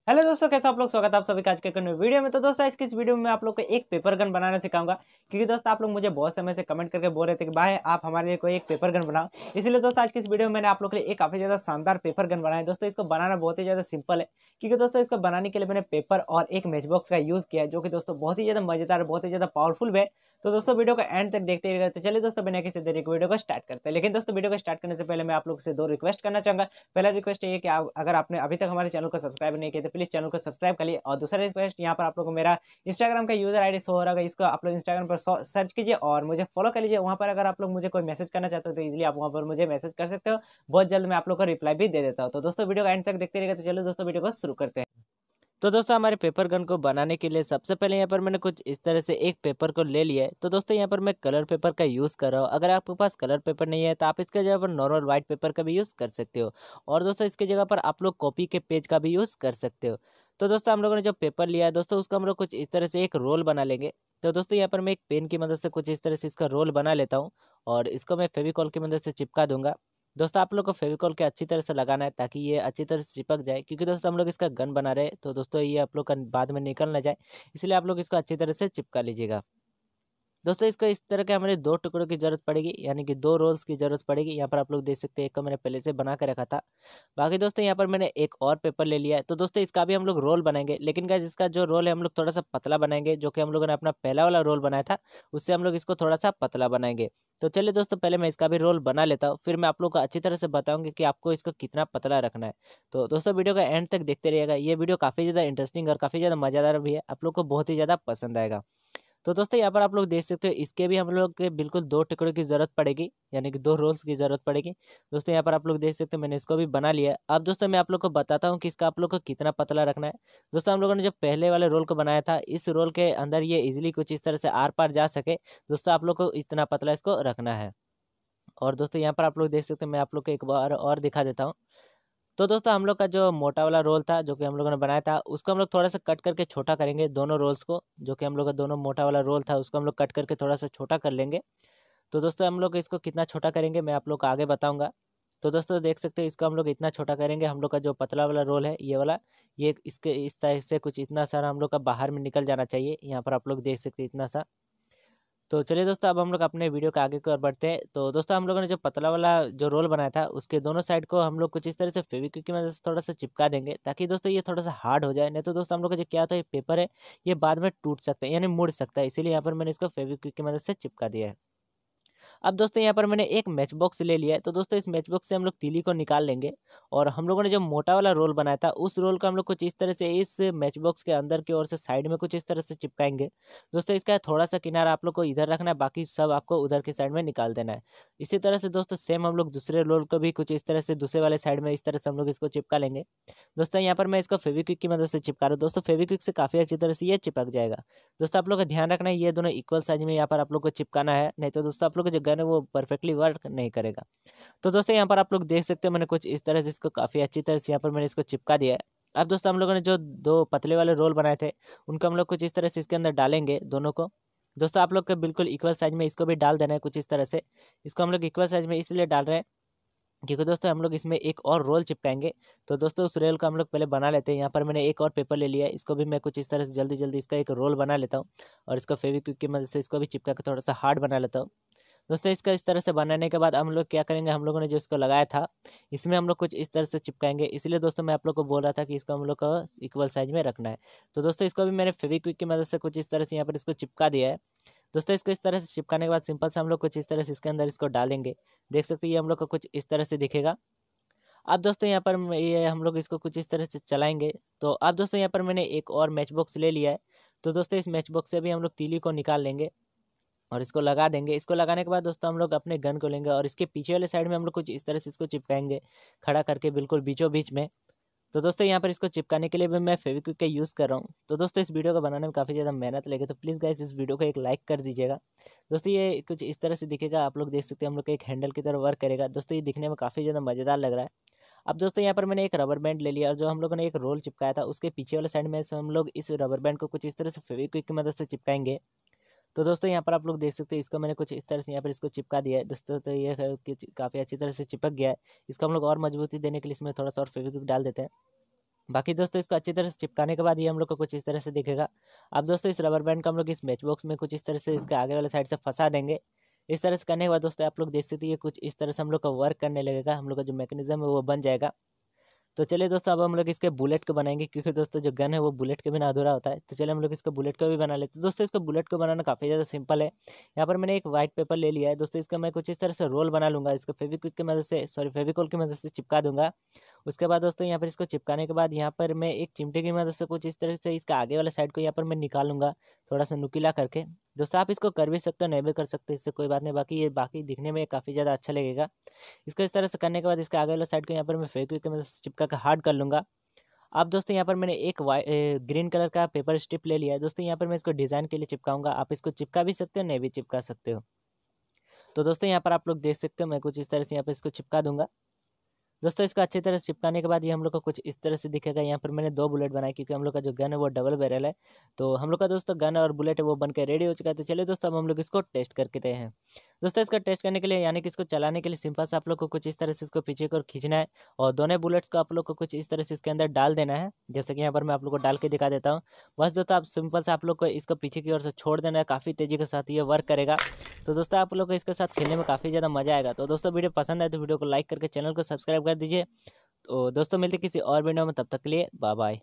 Hello दोस्तों, कैसे आप लोग। स्वागत है आप सभी का आज के एक नए वीडियो में। तो दोस्तों आज की इस वीडियो में मैं आप लोग को एक पेपर गन बनाना सिखाऊंगा, क्योंकि दोस्तों आप लोग मुझे बहुत समय से कमेंट करके बोल रहे थे कि भाई आप हमारे लिए कोई एक पेपर गन बनाओ। इसलिए दोस्तों आज की इस वीडियो में मैंने आप लोग के लिए एक काफी ज्यादा शानदार पेपर गन बनाया है। दोस्तों इसको बनाना बहुत ही ज्यादा सिंपल है, क्योंकि दोस्तों इसको बनाने के लिए मैंने पेपर और एक मैच बॉक्स का यूज किया है, जो कि दोस्तों बहुत ही ज्यादा मजेदार, बहुत ही ज्यादा पावरफुल है। तो दोस्तों वीडियो को एंड तक देखते ही रहते। चलिए दोस्तों बिना किसी देरी के वीडियो को स्टार्ट करते हैं। लेकिन दोस्तों वीडियो को स्टार्ट करने से पहले मैं आप लोग से दो रिक्वेस्ट करना चाहूंगा। पहला रिक्वेस्ट ये कि अगर आपने अभी तक हमारे चैनल को सब्सक्राइब नहीं किया तो प्लीज चैनल को सब्सक्राइब कर लिए। और दूसरा रिक्वेस्ट, यहाँ पर आप लोग को मेरा इंस्टाग्राम का यूजर आईडी शो हो रहा है, इसको आप लोग इंस्टाग्राम पर सर्च कीजिए और मुझे फॉलो कर लीजिए। वहाँ पर अगर आप लोग मुझे कोई मैसेज करना चाहते हो तो इजीली आप वहाँ पर मुझे मैसेज कर सकते हो। बहुत जल्द मैं आप लोग को रिप्लाई भी दे देता हूँ। तो दोस्तों वीडियो का एंड तक देखते रहिएगा। तो चलो दोस्तों वीडियो को शुरू करते हैं। तो दोस्तों हमारे पेपर गन को बनाने के लिए सबसे पहले यहाँ पर मैंने कुछ इस तरह से एक पेपर को ले लिया है। तो दोस्तों यहाँ पर मैं कलर पेपर का यूज़ कर रहा हूँ। अगर आपके पास कलर पेपर नहीं है तो आप इसके जगह पर नॉर्मल वाइट पेपर का भी यूज़ कर सकते हो। और दोस्तों इसके जगह पर आप लोग कॉपी के पेज का भी यूज़ कर सकते हो। तो दोस्तों हम लोगों ने जो पेपर लिया है दोस्तों, उसको हम लोग कुछ इस तरह से एक रोल बना लेंगे। तो दोस्तों यहाँ पर मैं एक पेन की मदद से कुछ इस तरह से इसका रोल बना लेता हूँ, और इसको मैं फेविकॉल की मदद से चिपका दूंगा। दोस्तों आप लोग को फेविकॉल के अच्छी तरह से लगाना है, ताकि ये अच्छी तरह से चिपक जाए, क्योंकि दोस्तों हम लोग इसका गन बना रहे हैं। तो दोस्तों ये आप लोग का बाद में निकल ना जाए, इसलिए आप लोग इसको अच्छी तरह से चिपका लीजिएगा। दोस्तों इसको इस तरह के हमारे दो टुकड़ों की जरूरत पड़ेगी, यानी कि दो रोल्स की जरूरत पड़ेगी। यहाँ पर आप लोग देख सकते हैं, एक को मैंने पहले से बना के रखा था। बाकी दोस्तों यहाँ पर मैंने एक और पेपर ले लिया है। तो दोस्तों इसका भी हम लोग रोल बनाएंगे, लेकिन गाइस इसका जो रोल है हम लोग थोड़ा सा पतला बनाएंगे, जो कि हम लोगों ने अपना पहला वाला रोल बनाया था उससे हम लोग इसको थोड़ा सा पतला बनाएंगे। तो चलिए दोस्तों पहले मैं इसका भी रोल बना लेता हूँ, फिर मैं आप लोग को अच्छी तरह से बताऊंगी कि आपको इसको कितना पतला रखना है। तो दोस्तों वीडियो का एंड तक देखते रहिएगा। ये वीडियो काफ़ी ज़्यादा इंटरेस्टिंग और काफ़ी ज़्यादा मज़ेदार भी है, आप लोग को बहुत ही ज़्यादा पसंद आएगा। तो दोस्तों यहाँ पर आप लोग देख सकते हो, इसके भी हम लोग के बिल्कुल दो टुकड़ों की ज़रूरत पड़ेगी, यानी कि दो रोल्स की ज़रूरत पड़ेगी। दोस्तों यहाँ पर आप लोग देख सकते हो, मैंने इसको भी बना लिया है। अब दोस्तों मैं आप लोग को बताता हूँ कि इसका आप लोग को कितना पतला रखना है। दोस्तों हम लोगों ने जो पहले वाले रोल को बनाया था, इस रोल के अंदर ये इजिली कुछ इस तरह से आर पार जा सके, दोस्तों आप लोग को इतना पतला इसको रखना है। और दोस्तों यहाँ पर आप लोग देख सकते हैं, मैं आप लोग को एक बार और दिखा देता हूँ। तो दोस्तों हम लोग का जो मोटा वाला रोल था, जो कि हम लोगों ने बनाया था, उसको हम लोग थोड़ा सा कट करके छोटा करेंगे। दोनों रोल्स को, जो कि हम लोग का दोनों मोटा वाला रोल था, उसको हम लोग कट करके थोड़ा सा छोटा कर लेंगे। तो दोस्तों हम लोग इसको कितना छोटा करेंगे मैं आप लोग को आगे बताऊंगा। तो दोस्तों देख सकते हैं, इसको हम लोग इतना छोटा करेंगे। हम लोग का जो पतला वाला रोल है ये वाला, ये इसके इस तरह से कुछ इतना सारा हम लोग का बाहर में निकल जाना चाहिए। यहाँ पर आप लोग देख सकते हैं इतना सा। तो चलिए दोस्तों अब हम लोग अपने वीडियो के आगे की ओर बढ़ते हैं। तो दोस्तों हम लोगों ने जो पतला वाला जो रोल बनाया था, उसके दोनों साइड को हम लोग कुछ इस तरह से फेविक्विक की मदद से थोड़ा सा चिपका देंगे, ताकि दोस्तों ये थोड़ा सा हार्ड हो जाए। नहीं तो दोस्तों हम लोग का जो क्या होता है, ये पेपर है, ये बाद में टूट सकता है, यानी मुड़ सकता है। इसीलिए यहाँ पर मैंने इसको फेविक्विक की मदद से चिपका दिया है। अब दोस्तों यहाँ पर मैंने एक मैच बॉक्स ले लिया है। तो दोस्तों इस मैच बॉक्स से हम लोग तीली को निकाल लेंगे, और हम लोगों ने जो मोटा वाला रोल बनाया था, उस रोल को हम लोग कुछ इस तरह से इस मैच बॉक्स के अंदर की ओर से साइड में कुछ इस तरह से चिपकाएंगे। दोस्तों इसका थोड़ा सा किनारा आप लोग को इधर रखना है, बाकी सब आपको उधर के साइड में निकाल देना है। इसी तरह से दोस्तों सेम हम लोग दूसरे रोल को भी कुछ इस तरह से दूसरे वाले साइड में इस तरह से हम लोग इसको चिपका लेंगे। दोस्तों यहाँ पर मैं इसको फेविक्विक की मदद से चिपका रहा हूँ। दोस्तों फेविक्विक से काफ़ी अच्छी तरह से ये चिपक जाएगा। दोस्तों आप लोग का ध्यान रखना है, ये दोनों इक्वल साइज में यहाँ पर आप लोग को चिपकाना है, नहीं तो दोस्तों आप लोग का जो गन है वो परफेक्टली वर्क नहीं करेगा। तो दोस्तों यहाँ पर आप लोग देख सकते हो, मैंने कुछ इस तरह से इसको काफ़ी अच्छी तरह से यहाँ पर मैंने इसको चिपका दिया है। अब दोस्तों हम लोगों ने जो दो पतले वाले रोल बनाए थे, उनको हम लोग कुछ इस तरह से इसके अंदर डालेंगे दोनों को। दोस्तों आप लोग के बिल्कुल इक्वल साइज में इसको भी डाल देना है कुछ इस तरह से। इसको हम लोग इक्वल साइज में इसलिए डाल रहे हैं क्योंकि दोस्तों हम लोग इसमें एक और रोल चिपकाएंगे। तो दोस्तों उस रोल को हम लोग पहले बना लेते हैं। यहाँ पर मैंने एक और पेपर ले लिया है, इसको भी मैं कुछ इस तरह से जल्दी जल्दी इसका एक रोल बना लेता हूँ, और इसको फेविक्विक की मदद से इसको भी चिपका के थोड़ा सा हार्ड बना लेता हूँ। दोस्तों इसका इस तरह से बनाने के बाद हम लोग क्या करेंगे, हम लोगों ने जो इसको लगाया था, इसमें हम लोग कुछ इस तरह से चिपकाएंगे। इसलिए दोस्तों मैं आप लोग को बोल रहा था कि इसको हम लोग को इक्वल साइज में रखना है। तो दोस्तों इसको भी मैंने फेविक्विक की मदद से कुछ इस तरह से यहाँ पर इसको चिपका दिया है। दोस्तों इसको इस तरह से चिपकाने के बाद सिंपल से हम लोग कुछ इस तरह से इसके अंदर इसको डालेंगे। देख सकते हैं ये हम लोग को कुछ इस तरह से दिखेगा। अब दोस्तों यहाँ पर ये हम लोग इसको कुछ इस तरह से चलाएंगे। तो अब दोस्तों यहाँ पर मैंने एक और मैच बॉक्स ले लिया है। तो दोस्तों इस मैच बॉक्स से भी हम लोग तीली को निकाल लेंगे और इसको लगा देंगे। इसको लगाने के बाद दोस्तों हम लोग अपने गन को लेंगे, और इसके पीछे वाले साइड में हम लोग कुछ इस तरह से इसको चिपकाएंगे, खड़ा करके बिल्कुल बीचों बीच में। तो दोस्तों यहाँ पर इसको चिपकाने के लिए भी मैं फेविक्विक का यूज़ कर रहा हूँ। तो दोस्तों इस वीडियो को बनाने में काफ़ी ज़्यादा मेहनत लगे, तो प्लीज़ गाइस इस वीडियो को एक लाइक कर दीजिएगा। दोस्तों ये कुछ इस तरह से दिखेगा, आप लोग देख सकते हैं, हम लोग का एक हैंडल की तरह वर्क करेगा। दोस्तों ये दिखने में काफ़ी ज़्यादा मज़ेदार लग रहा है। अब दोस्तों यहाँ पर मैंने एक रबर बैंड ले लिया, और जो हम लोगों ने एक रोल चिपकाया था, उसके पीछे वाले साइड में से हम लोग इस रबर बैंड को कुछ इस तरह से फेविक्विक की मदद से चिपकाएंगे। तो दोस्तों यहाँ पर आप लोग देख सकते हैं, इसको मैंने कुछ इस तरह से यहाँ पर इसको चिपका दिया है दोस्तों। तो ये काफ़ी अच्छी तरह से चिपक गया है। इसको हम लोग और मजबूती देने के लिए इसमें थोड़ा सा और फेविक्विक डाल देते हैं। बाकी दोस्तों इसको अच्छी तरह से चिपकाने के बाद ये हम लोग को कुछ इस तरह से दिखेगा। अब दोस्तों इस रबर बैंड को हम लोग इस मैच बॉक्स में कुछ इस तरह से इसके आगे वाले साइड से फंसा देंगे। इस तरह से करने के बाद दोस्तों आप लोग देख सकते हैं कुछ इस तरह से हम लोग का वर्क करने लगेगा, हम लोग का जो मैकेनिज्म है वो बन जाएगा। तो चलिए दोस्तों अब हम लोग इसके बुलेट को बनाएंगे, क्योंकि दोस्तों जो गन है वो बुलेट के बिना अधूरा होता है। तो चलिए हम लोग इसको बुलेट को भी बना लेते हैं। दोस्तों इसको बुलेट को बनाना काफ़ी ज़्यादा सिंपल है। यहाँ पर मैंने एक वाइट पेपर ले लिया है दोस्तों, इसका मैं कुछ इस तरह से रोल बना लूँगा, इसको फेविक्विक की मदद से फेविकॉल की मदद से चिपका दूंगा। उसके बाद दोस्तों यहाँ पर इसको चिपकाने के बाद यहाँ पर मैं एक चिमटे की मदद से कुछ इस तरह से इसका आगे वाला साइड को यहाँ पर मैं निकालूंगा, थोड़ा सा नुकीला करके। दोस्तों आप इसको कर भी सकते हो, नहीं भी कर सकते, इससे कोई बात नहीं। बाकी ये दिखने में काफ़ी ज़्यादा अच्छा लगेगा। इसको इस तरह से करने के बाद इसके आगे वाला साइड को यहाँ पर मैं फेविक्विक की मदद से चिपका कर हार्ड कर लूँगा। अब दोस्तों यहाँ पर मैंने एक ग्रीन कलर का पेपर स्ट्रिप ले लिया है दोस्तों, यहाँ पर मैं इसको डिज़ाइन के लिए चिपकाऊंगा। आप इसको चिपका भी सकते हो, नहीं भी चिपका सकते हो। तो दोस्तों यहाँ पर आप लोग देख सकते हो मैं कुछ इस तरह से यहाँ पर इसको चिपका दूंगा। दोस्तों इसको अच्छी तरह से चिपकाने के बाद ये हम लोग को कुछ इस तरह से दिखेगा। यहाँ पर मैंने 2 बुलेट बनाए, क्योंकि हम लोग का जो गन है वो डबल बैरल है। तो हम लोग का दोस्तों गन और बुलेट है वो बन के रेडी हो चुका है। तो चलिए दोस्तों अब हम लोग इसको टेस्ट करके दे हैं। दोस्तों इसका टेस्ट करने के लिए यानी कि इसको चलाने के लिए सिंपल से आप लोग को कुछ इस तरह से इसको पीछे को खींचना है और दोनों बुलेट्स को आप लोग को कुछ इस तरह से इसके अंदर डाल देना है। जैसे कि यहाँ पर मैं आप लोग को डाल के दिखा देता हूँ। बस दोस्तों आप सिंपल से आप लोग को इसको पीछे की ओर से छोड़ देना है, काफ़ी तेज़ी के साथ ये वर्क करेगा। तो दोस्तों आप लोग को इसके साथ खेलने में काफ़ी ज़्यादा मजा आएगा। तो दोस्तों वीडियो पसंद आए तो वीडियो को लाइक करके चैनल को सब्सक्राइब कर दीजिए। तो दोस्तों मिलते किसी और वीडियो में, तब तक के लिए बाय बाय।